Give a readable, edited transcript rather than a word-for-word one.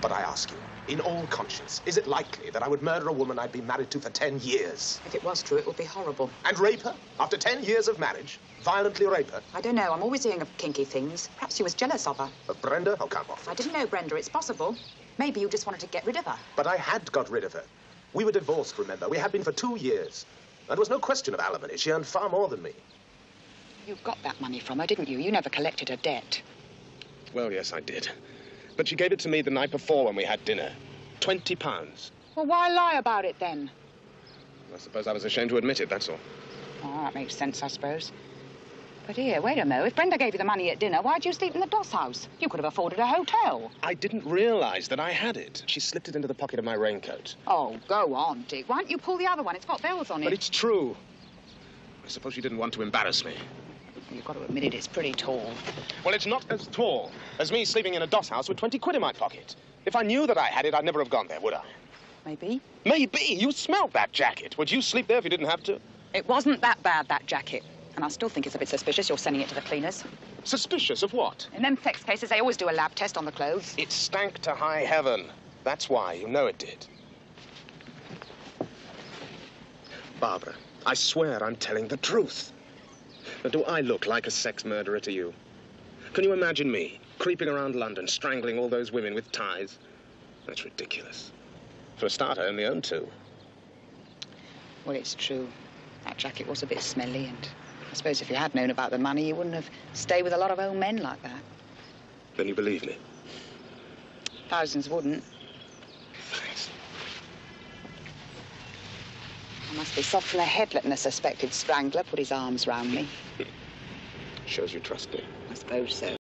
But I ask you, in all conscience, is it likely that I would murder a woman I'd been married to for 10 years? If it was true, it would be horrible. And rape her? After 10 years of marriage? Violently rape her? I don't know. I'm always hearing of kinky things. Perhaps you was jealous of her. Of Brenda? Oh, come off. I didn't know Brenda. It's possible. Maybe you just wanted to get rid of her. But I had got rid of her. We were divorced, remember? We had been for 2 years. There was no question of alimony. She earned far more than me. You got that money from her, didn't you? You never collected her debt. Well, yes, I did. But she gave it to me the night before when we had dinner. £20. Well, why lie about it then? I suppose I was ashamed to admit it, that's all. Oh, that makes sense, I suppose. But here, wait a minute. If Brenda gave you the money at dinner, why'd you sleep in the doss house? You could have afforded a hotel. I didn't realise that I had it. She slipped it into the pocket of my raincoat. Oh, go on, Dick. Why don't you pull the other one? It's got bells on it. But it's true. I suppose she didn't want to embarrass me. You've got to admit it, it's pretty tall. Well, it's not as tall as me sleeping in a doss house with 20 quid in my pocket. If I knew that I had it, I'd never have gone there, would I? Maybe. Maybe? You smelled that jacket. Would you sleep there if you didn't have to? It wasn't that bad, that jacket. And I still think it's a bit suspicious you're sending it to the cleaners. Suspicious of what? In them sex cases, they always do a lab test on the clothes. It stank to high heaven. That's why. You know it did. Barbara, I swear I'm telling the truth. Now, do I look like a sex murderer to you? Can you imagine me creeping around London, strangling all those women with ties? That's ridiculous. For a start, I only own 2. Well, it's true. That jacket was a bit smelly, and I suppose if you had known about the money, you wouldn't have stayed with a lot of old men like that. Then you believe me? Thousands wouldn't. Thanks. I must be soft in the head letting a suspected strangler put his arms round me. Shows you trust me. I suppose so.